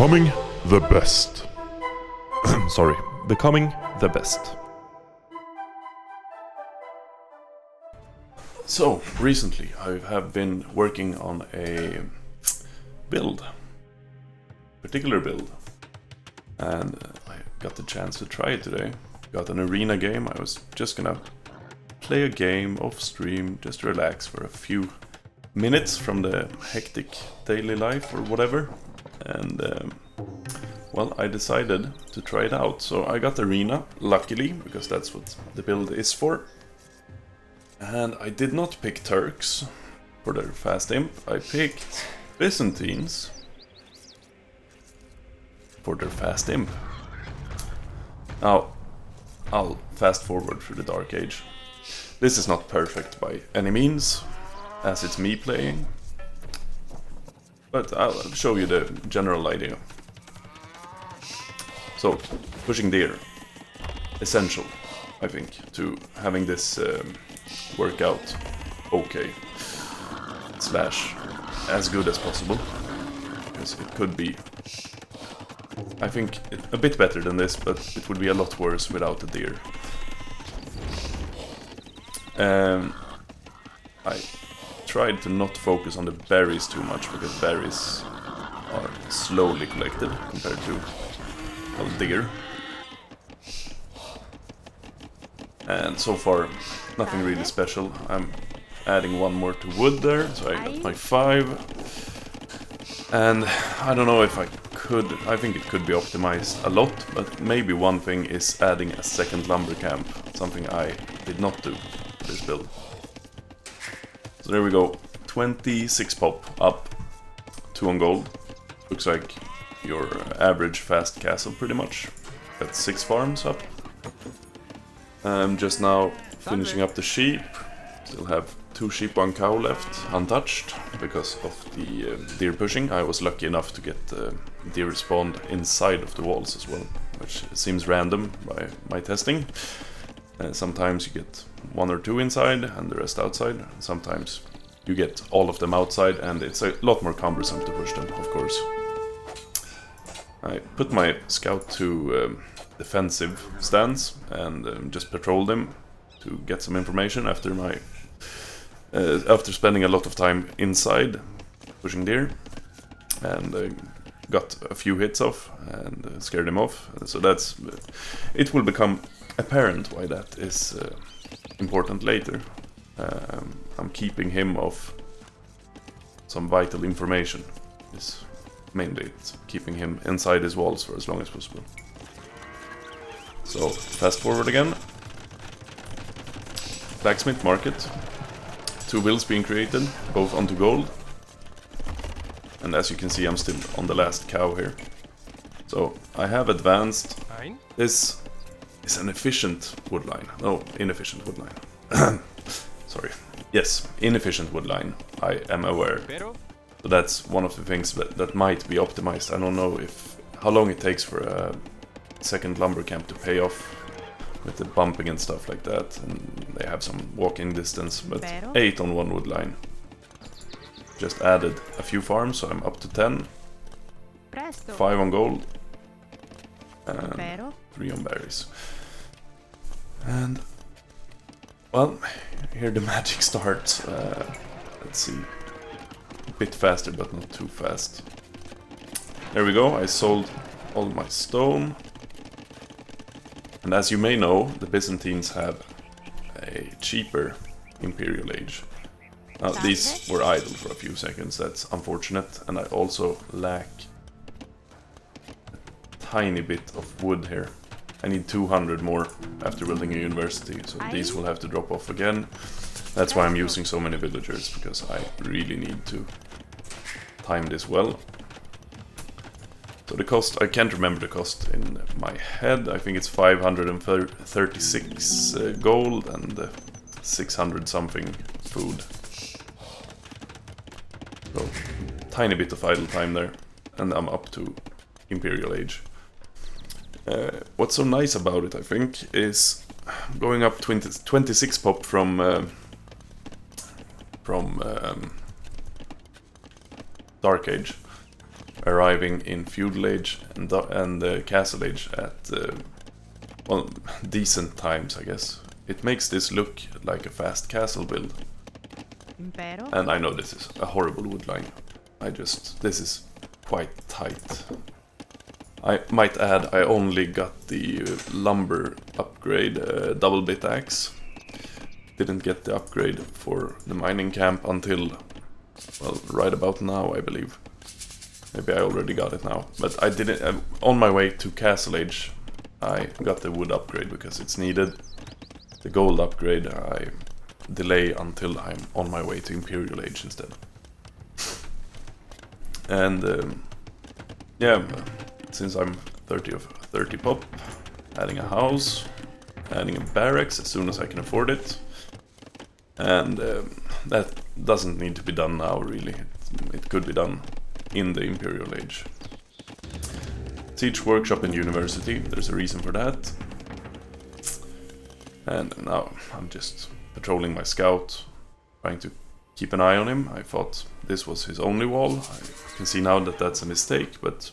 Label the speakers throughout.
Speaker 1: Becoming the best. Sorry, becoming the best. So, recently I have been working on a particular build, and I got the chance to try it today. Got an arena game. I was just gonna play a game off stream, just relax for a few minutes from the hectic daily life or whatever, and well, I decided to try it out. So I got arena, luckily, because that's what the build is for. And I did not pick Turks for their fast imp. I picked Byzantines for their fast imp. Now, I'll fast forward through the Dark Age. This is not perfect by any means, as it's me playing, but I'll show you the general idea. So, pushing deer, essential, I think, to having this work out okay, slash as good as possible, because it could be, I think, a bit better than this, but it would be a lot worse without the deer. I tried to not focus on the berries too much, because berries are slowly collected compared to deer. And so far, nothing really special. I'm adding one more to wood there, so I got my 5. And I don't know if I could, I think it could be optimized a lot, but maybe one thing is adding a second lumber camp, something I did not do for this build. So there we go, 26 pop up, 2 on gold. Looks like your average fast castle pretty much. Got 6 farms up. I'm just now finishing up the sheep. Still have 2 sheep, 1 cow left, untouched, because of the deer pushing. I was lucky enough to get deer spawned inside of the walls as well, which seems random by my testing. Sometimes you get 1 or 2 inside and the rest outside. Sometimes you get all of them outside, and it's a lot more cumbersome to push them, of course. I put my scout to defensive stance and just patrolled him to get some information after my after spending a lot of time inside pushing deer, and got a few hits off and scared him off. So that's it will become apparent why that is important later. I'm keeping him off some vital information. Is mainly it's keeping him inside his walls for as long as possible. So, fast forward again. Blacksmith market. 2 builds being created, both onto gold. And as you can see, I'm still on the last cow here. So, I have advanced. This is an efficient wood line. No, inefficient wood line. Sorry. Yes, inefficient wood line. I am aware. So that's one of the things that might be optimized. I don't know how long it takes for a second lumber camp to pay off with the bumping and stuff like that, and they have some walking distance, but 8 on 1 wood line. Just added a few farms, so I'm up to 10. 5 on gold and 3 on berries. And well, here the magic starts. Let's see, a bit faster but not too fast. There we go, I sold all my stone. And as you may know, the Byzantines have a cheaper Imperial Age. Now, these were idle for a few seconds, that's unfortunate, and I also lack a tiny bit of wood here. I need 200 more after building a university, so these will have to drop off again. That's why I'm using so many villagers, because I really need to time this well. So the cost, I can't remember the cost in my head. I think it's 536 gold and 600 something food. So, tiny bit of idle time there, and I'm up to Imperial Age. What's so nice about it, I think, is going up 26 pop from Dark Age. arriving in Feudal Age and Castle Age at, well, decent times, I guess. It makes this look like a fast castle build.
Speaker 2: Imperial?
Speaker 1: And I know this is a horrible wood line. This is quite tight. I might add, I only got the lumber upgrade, double bit axe. Didn't get the upgrade for the mining camp until, well, right about now, I believe. Maybe I already got it now. But I didn't, on my way to Castle Age, I got the wood upgrade because it's needed. The gold upgrade I delay until I'm on my way to Imperial Age instead. And yeah, since I'm 30 of 30 pop, adding a house, adding a barracks as soon as I can afford it. And that doesn't need to be done now, really. It could be done in the Imperial Age. Siege workshop and university, there's a reason for that. And now I'm just patrolling my scout, trying to keep an eye on him. I thought this was his only wall. I can see now that that's a mistake, but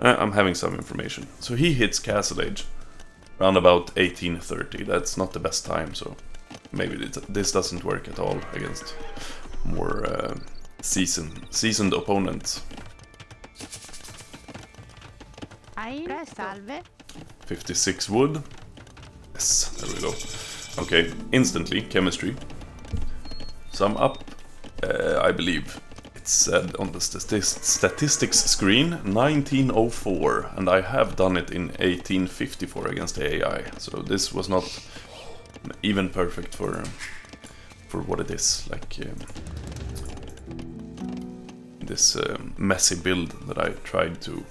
Speaker 1: I'm having some information. So he hits Castle Age around about 1830. That's not the best time, so maybe this doesn't work at all against more seasoned opponents.
Speaker 2: Salve.
Speaker 1: 56 wood. Yes, there we go. Okay, instantly, chemistry. So I'm up, I believe it said on the statistics screen, 1904, and I have done it in 1854 against the AI, so this was not even perfect for what it is, like this messy build that I tried to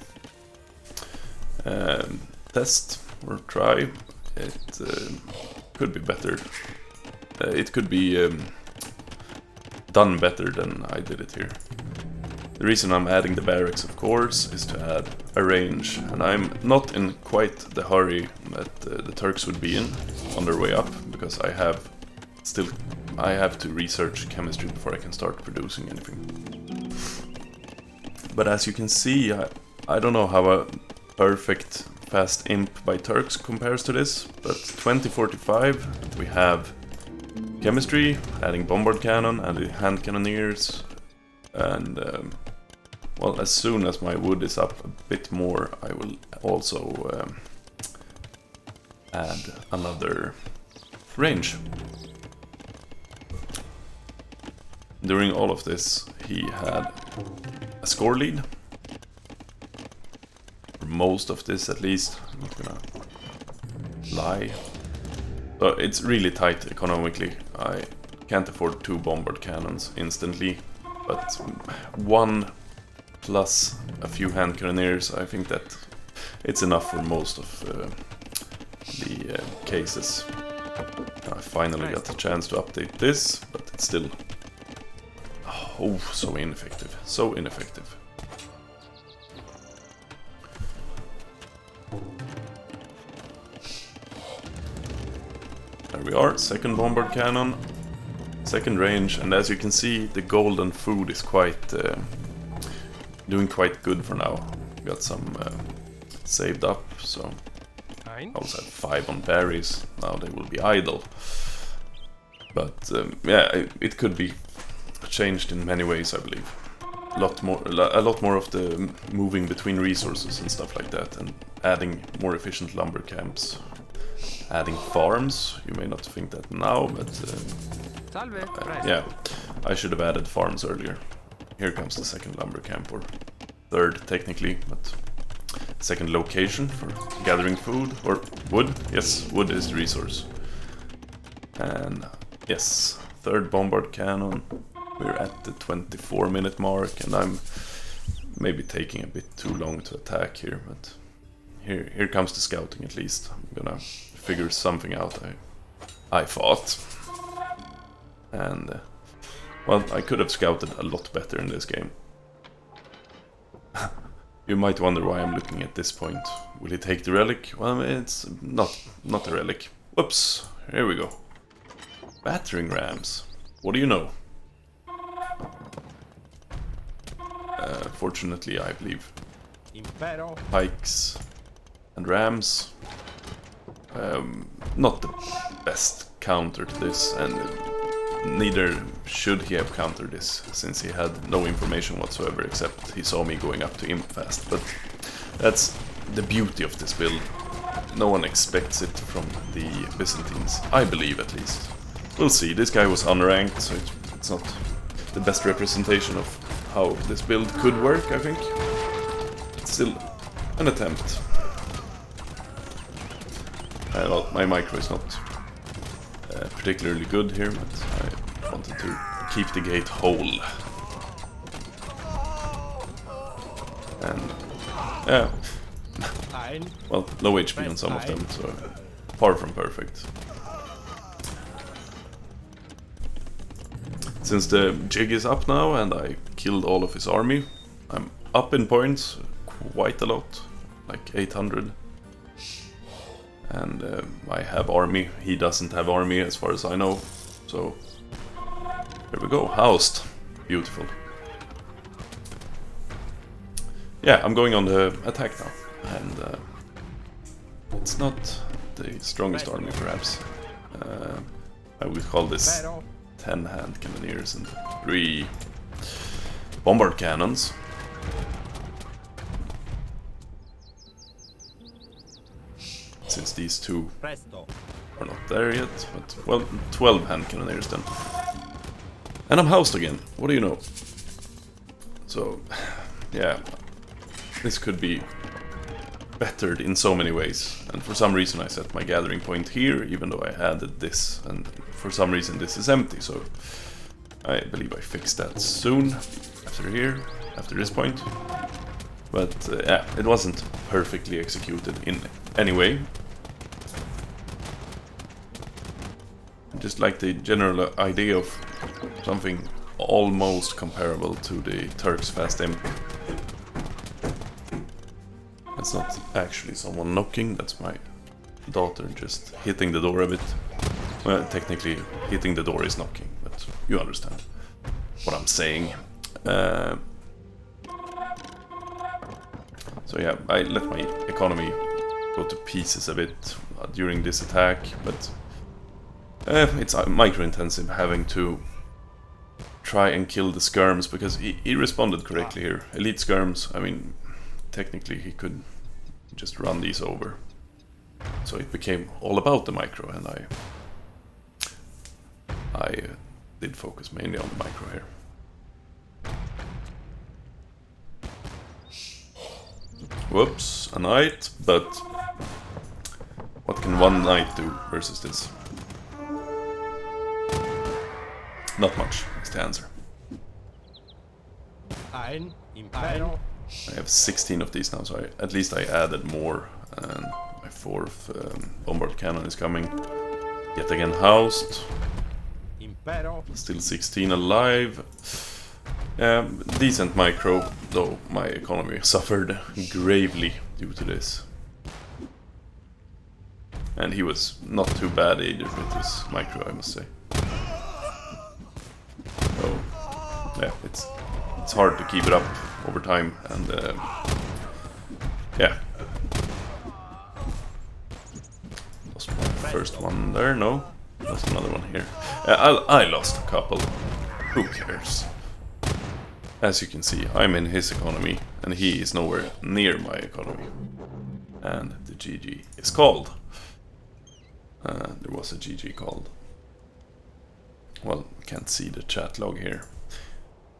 Speaker 1: test or try. It could be better. It could be done better than I did it here. The reason I'm adding the barracks, of course, is to add a range, and I'm not in quite the hurry that the Turks would be in on their way up, because I have to research chemistry before I can start producing anything. But as you can see, I don't know how a perfect fast imp by Turks compares to this, but 2045 we have chemistry, adding bombard cannon, adding hand cannoneers, and well, as soon as my wood is up a bit more, I will also add another range. During all of this, he had a score lead. Most of this, at least. I'm not gonna lie. But it's really tight economically. I can't afford 2 bombard cannons instantly, but 1 plus a few hand cannoneers, I think that it's enough for most of the cases. I finally got the chance to update this, but it's still so ineffective, so ineffective. There we are, second bombard cannon, second range, and as you can see, the golden food is quite doing quite good for now. Got some saved up, so I also have 5 on berries. Now they will be idle. But yeah, it could be changed in many ways, I believe. A lot more of the moving between resources and stuff like that, and adding more efficient lumber camps. Adding farms, you may not think that now, but yeah, I should have added farms earlier. Here comes the second lumber camp, or third technically, but second location for gathering food, or wood. Yes, wood is the resource. And yes, third bombard cannon. We're at the 24-minute mark, and I'm maybe taking a bit too long to attack here, but here comes the scouting at least. I'm gonna figure something out, I thought. And well, I could have scouted a lot better in this game. You might wonder why I'm looking at this point. Will he take the relic? Well, it's not a relic. Whoops, here we go. Battering rams. What do you know? fortunately, I believe.
Speaker 3: Imperial.
Speaker 1: Pikes and rams. Not the best counter to this, and neither should he have countered this, since he had no information whatsoever except he saw me going up to imp fast. But that's the beauty of this build. No one expects it from the Byzantines, I believe at least. We'll see. This guy was unranked, so it's not the best representation of how this build could work, I think. It's still an attempt. Well, my micro is not particularly good here, but I wanted to keep the gate whole. And yeah, well, low HP on some of them, so far from perfect. Since the jig is up now and I killed all of his army, I'm up in points quite a lot, like 800. And I have army, he doesn't have army as far as I know, so there we go, housed. Beautiful. Yeah, I'm going on the attack now, and it's not the strongest army perhaps. I would call this 10 hand cannoneers and 3 bombard cannons. Since these 2 are not there yet, but well, 12 hand cannoneers then. And I'm housed again, what do you know? So, yeah, this could be bettered in so many ways, and for some reason I set my gathering point here, even though I added this, and for some reason this is empty, so I believe I fixed that soon, after this point. But yeah, it wasn't perfectly executed in any way. Just like the general idea of something almost comparable to the Turk's fast imp. That's not actually someone knocking, that's my daughter just hitting the door a bit. Well, technically hitting the door is knocking, but you understand what I'm saying. So yeah, I let my economy go to pieces a bit during this attack, but it's micro-intensive having to try and kill the skirms, because he responded correctly here. Elite skirms, I mean, technically he could just run these over. So it became all about the micro, and I did focus mainly on the micro here. Whoops, a knight, but what can one knight do versus this? Not much, is the answer.
Speaker 3: Imperial.
Speaker 1: I have 16 of these now, so at least I added more, and my 4th bombard cannon is coming. Yet again housed.
Speaker 3: Imperial.
Speaker 1: Still 16 alive. Decent micro, though my economy suffered gravely due to this. And he was not too bad either with his micro, I must say. So, yeah, it's hard to keep it up over time, and yeah. Lost my first one there, no? Lost another one here. I lost a couple. Who cares? As you can see, I'm in his economy, and he is nowhere near my economy. And the GG is called. There was a GG called. Well, can't see the chat log here.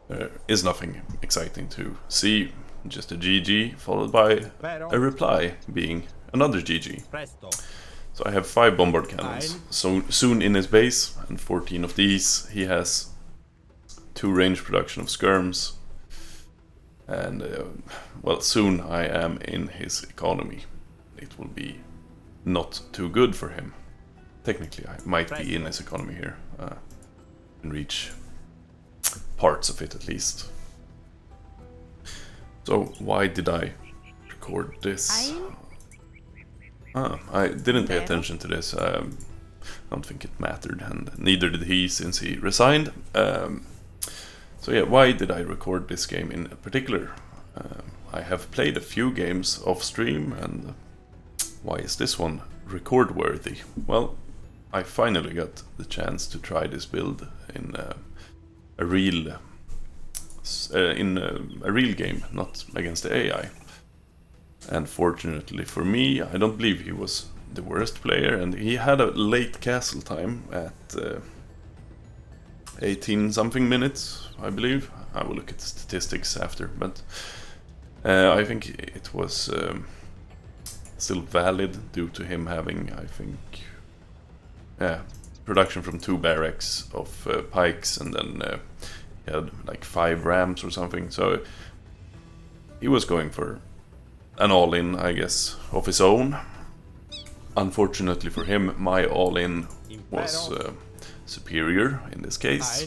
Speaker 1: There is nothing exciting to see, just a GG followed by a reply being another GG. So I have 5 bombard cannons, so soon in his base, and 14 of these. He has 2 range production of skirms, and well, soon I am in his economy. It will be not too good for him. Technically I might be in his economy here, and reach parts of it at least. So why did I record this? I didn't pay attention to this. I don't think it mattered, and neither did he, since he resigned. So yeah, why did I record this game in particular? I have played a few games off stream, and why is this one record worthy? Well, I finally got the chance to try this build in a real game, not against the AI. And fortunately for me, I don't believe he was the worst player, and he had a late castle time at 18 something minutes, I believe. I will look at the statistics after, but I think it was still valid due to him having, I think, production from 2 barracks of pikes, and then he had like 5 rams or something, so he was going for an all-in, I guess, of his own. Unfortunately for him, my all-in was superior in this case.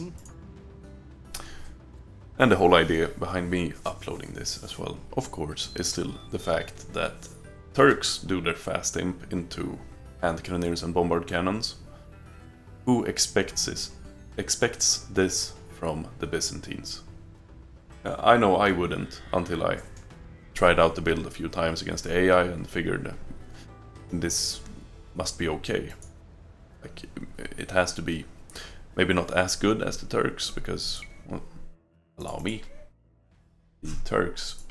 Speaker 1: And the whole idea behind me uploading this as well, of course, is still the fact that Turks do their fast imp into hand cannoneers and bombard cannons. Who expects this from the Byzantines? I know I wouldn't until I tried out the build a few times against the AI and figured this must be okay. Like, it has to be maybe not as good as the Turks, because, well, allow me, the Turks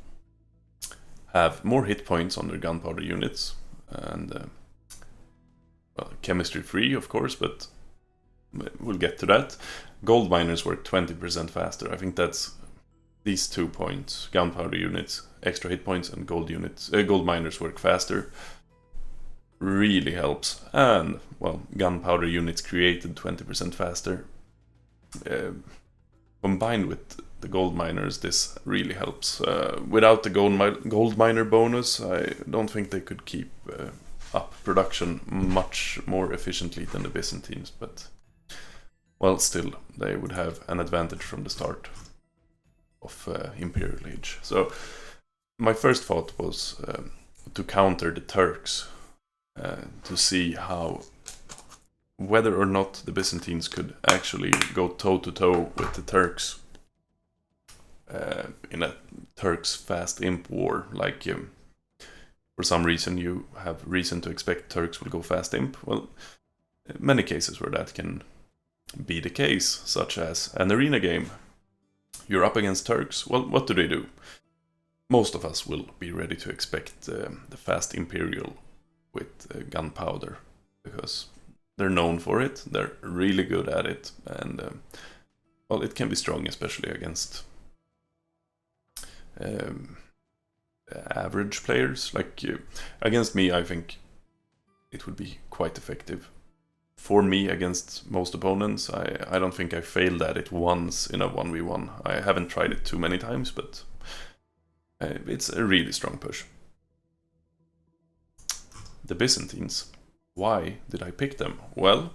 Speaker 1: have more hit points on their gunpowder units, and well, chemistry free, of course, but we'll get to that. Gold miners work 20% faster. I think that's these 2 points: gunpowder units, extra hit points, and gold miners work faster. Really helps. And, well, gunpowder units created 20% faster. Combined with the gold miners, this really helps. Without the gold miner bonus, I don't think they could keep up production much more efficiently than the Byzantines, but, well, still, they would have an advantage from the start of Imperial Age. So my first thought was to counter the Turks, to see whether or not the Byzantines could actually go toe-to-toe with the Turks in a Turks fast imp war. Like, for some reason you have reason to expect Turks will go fast imp. Well, many cases where that can be the case, such as an arena game. You're up against Turks, well, what do? Most of us will be ready to expect the fast Imperial with gunpowder, because they're known for it, they're really good at it, and well, it can be strong, especially against average players. Like, against me, I think it would be quite effective. For me, against most opponents, I don't think I failed at it once in a 1v1. I haven't tried it too many times, but it's a really strong push. The Byzantines. Why did I pick them? Well,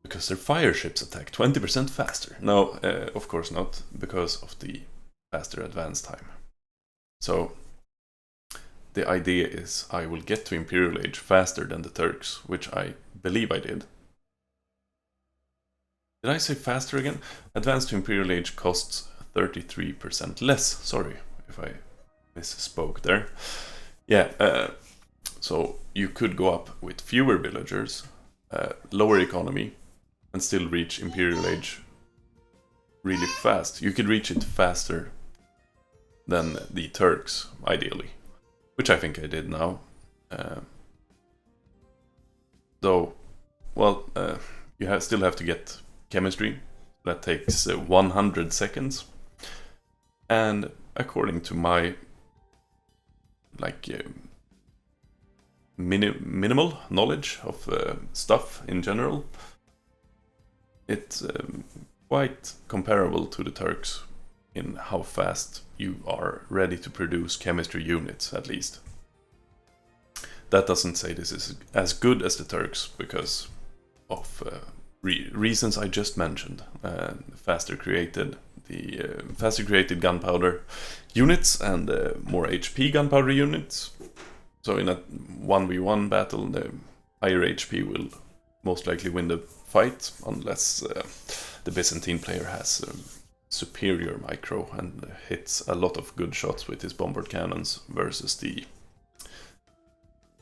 Speaker 1: because their fire ships attack 20% faster. No, of course not, because of the faster advance time. So the idea is I will get to Imperial Age faster than the Turks, which I believe I did. Did I say faster again? Advance to Imperial Age costs 33% less. Sorry if I misspoke there. Yeah, so you could go up with fewer villagers, lower economy, and still reach Imperial Age really fast. You could reach it faster than the Turks, ideally, which I think I did now. Though, well, you still have to get chemistry. That takes 100 seconds. And according to my minimal knowledge of stuff in general, it's quite comparable to the Turks in how fast you are ready to produce chemistry units, at least. That doesn't say this is as good as the Turks because of reasons I just mentioned. Faster created gunpowder units and more HP gunpowder units. So in a 1v1 battle, the higher HP will most likely win the fight, unless the Byzantine player has superior micro and hits a lot of good shots with his bombard cannons versus the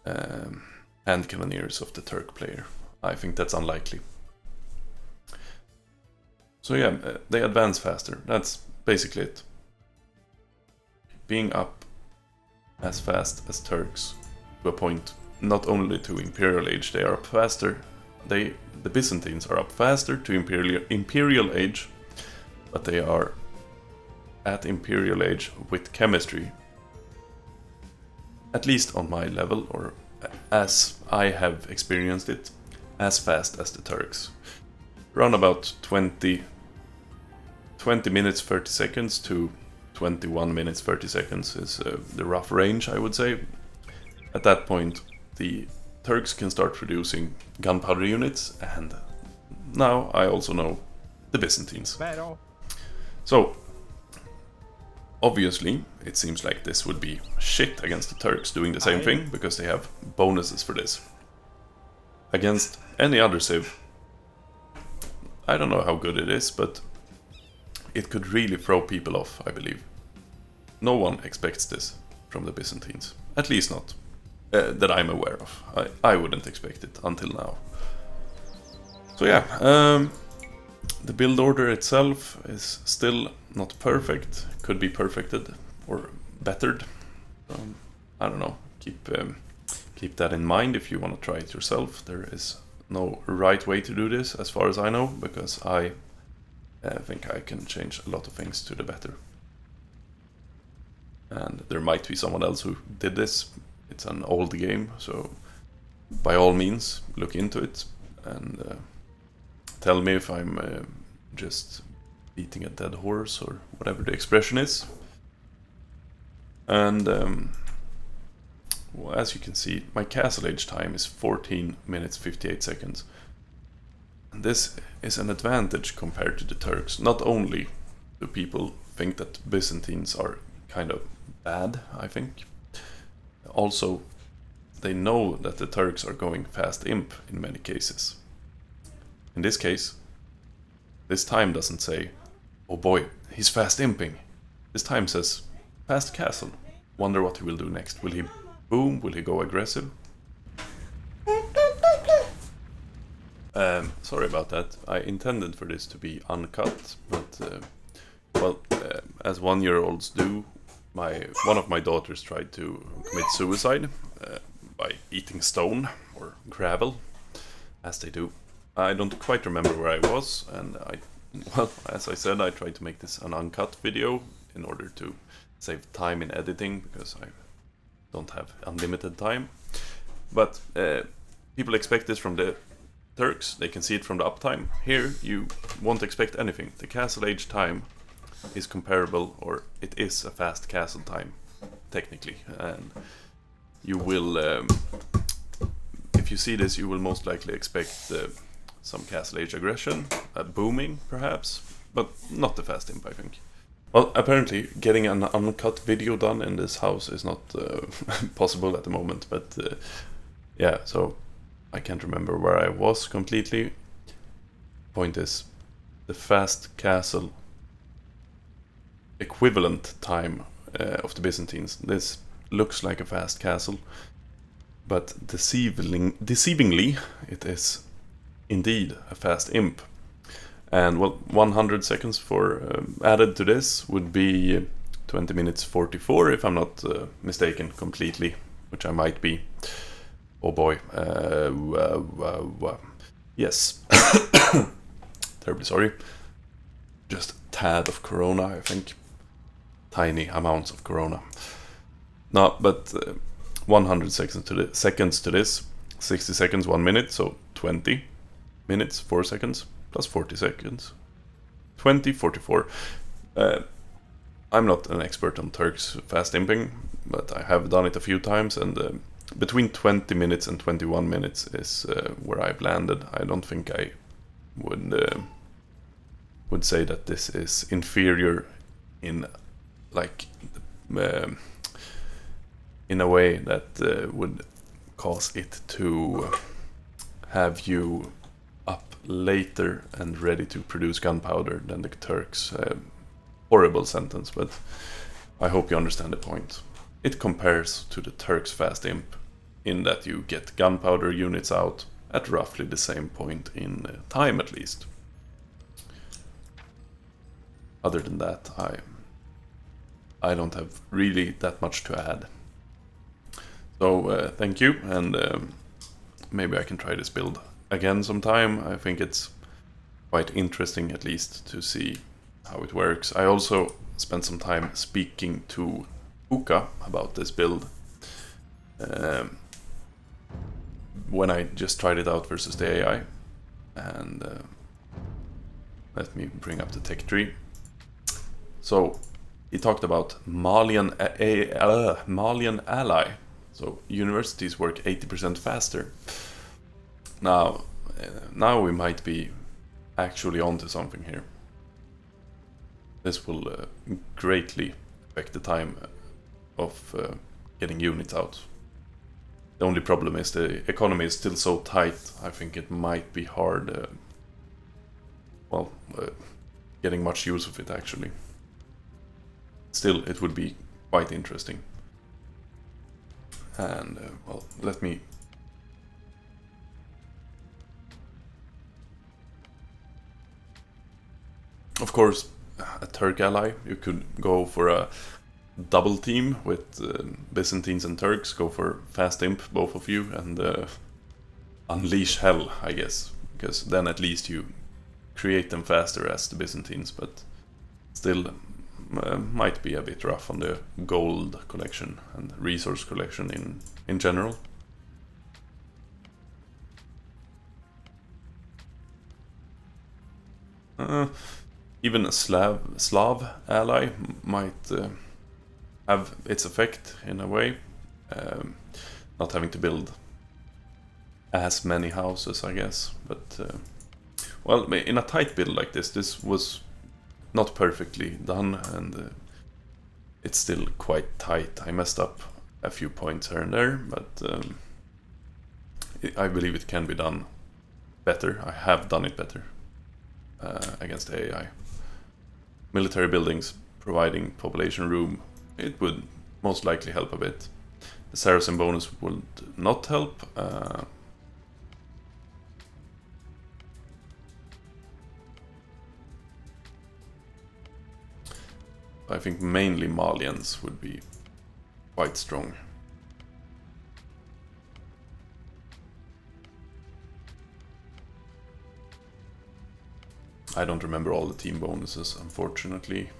Speaker 1: hand cannoneers of the Turk player. I think that's unlikely. So yeah, they advance faster. That's basically it. Being up as fast as Turks to a point, not only to Imperial Age, they are up faster. The Byzantines are up faster to Imperial Age, but they are at Imperial Age with chemistry, at least on my level, or as I have experienced it, as fast as the Turks. Around about 20 minutes 30 seconds to 21 minutes 30 seconds is the rough range, I would say. At that point, the Turks can start producing gunpowder units, and now I also know the Byzantines. So, obviously, it seems like this would be shit against the Turks doing the same thing, because they have bonuses for this. Against any other civ, I don't know how good it is, but it could really throw people off, I believe. No one expects this from the Byzantines. At least not. That I'm aware of. I wouldn't expect it until now. So yeah, the build order itself is still not perfect. Could be perfected or bettered. I don't know. Keep that in mind if you want to try it yourself. There is no right way to do this, as far as I know, because I think I can change a lot of things to the better. And there might be someone else who did this. It's an old game, so by all means look into it and tell me if I'm just beating a dead horse or whatever the expression is. And well, as you can see, my castle age time is 14 minutes 58 seconds. And this is an advantage compared to the Turks. Not only do people think that Byzantines are kind of bad, I think. Also, they know that the Turks are going fast imp in many cases. In this case, this time doesn't say, oh boy, he's fast imping. This time says, fast castle. Wonder what he will do next. Will he boom? Will he go aggressive? Sorry about that. I intended for this to be uncut, but well, as 1-year-olds do, one of my daughters tried to commit suicide by eating stone or gravel, as they do. I don't quite remember where I was, and well, as I said, I tried to make this an uncut video in order to save time in editing, because I don't have unlimited time. But people expect this from the Turks. They can see it from the uptime. Here, you won't expect anything. The castle age time is comparable, or it is a fast castle time, technically. And you will, if you see this, you will most likely expect some castle age aggression, booming perhaps, but not the fast imp, I think. Well, apparently getting an uncut video done in this house is not possible at the moment, but yeah, so I can't remember where I was completely. Point is, the fast castle equivalent time of the Byzantines. This looks like a fast castle, but deceivingly it is indeed a fast imp. And well, 100 seconds for added to this would be 20 minutes 44, if I'm not mistaken completely, which I might be. Oh boy. Yes. Terribly sorry. Just a tad of corona, I think. Tiny amounts of corona. No, but 100 seconds to this. 60 seconds, 1 minute, so 20 minutes, 4 seconds, plus 40 seconds. 20, 44. I'm not an expert on Turks fast imping, but I have done it a few times, and between 20 minutes and 21 minutes is where I've landed. I don't think I would say that this is inferior in like in a way that would cause it to have you up later and ready to produce gunpowder than the Turks. horrible sentence, but I hope you understand the point. It compares to the Turks' fast imp in that you get gunpowder units out at roughly the same point in time, at least. Other than that, I don't have really that much to add. So thank you, and maybe I can try this build again sometime. I think it's quite interesting, at least, to see how it works. I also spent some time speaking to Uka about this build when I just tried it out versus the AI. And let me bring up the tech tree. So he talked about Malian ally. So universities work 80% faster. Now we might be actually onto something here. This will greatly affect the time of getting units out. The only problem is the economy is still so tight. I think it might be hard, getting much use of it actually. Still, it would be quite interesting. And well, let me. Of course, a Turk ally, you could go for a double team with Byzantines and Turks, go for fast imp, both of you, and unleash hell, I guess, because then at least you create them faster as the Byzantines, but still might be a bit rough on the gold collection and resource collection in general. Even a Slav ally might have its effect in a way, not having to build as many houses, I guess. But well, in a tight build like this was not perfectly done, and it's still quite tight. I messed up a few points here and there, but I believe it can be done better. I have done it better against the AI. Military buildings providing population room, it would most likely help a bit. The Saracen bonus would not help. I think mainly Malians would be quite strong. I don't remember all the team bonuses, unfortunately.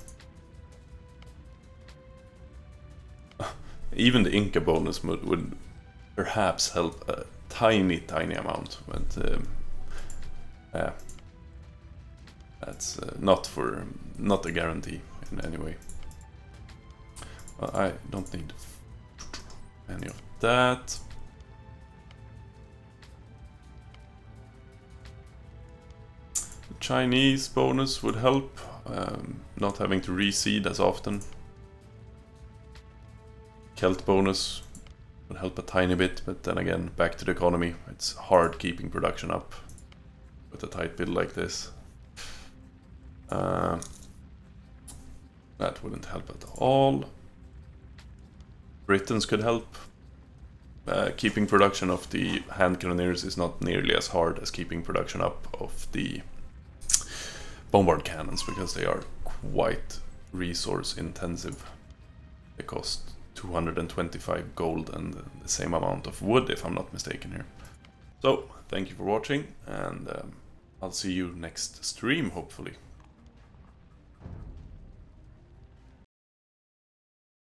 Speaker 1: Even the Inca bonus would perhaps help a tiny amount, but that's not a guarantee in any way. Well, I don't need any of that. Chinese bonus would help, not having to reseed as often. Celt bonus would help a tiny bit, but then again, back to the economy. It's hard keeping production up with a tight build like this. That wouldn't help at all. Britons could help. Keeping production of the hand cannoneers is not nearly as hard as keeping production up of the bombard cannons, because they are quite resource intensive. They cost 225 gold and the same amount of wood, if I'm not mistaken here. So, thank you for watching, and I'll see you next stream, hopefully.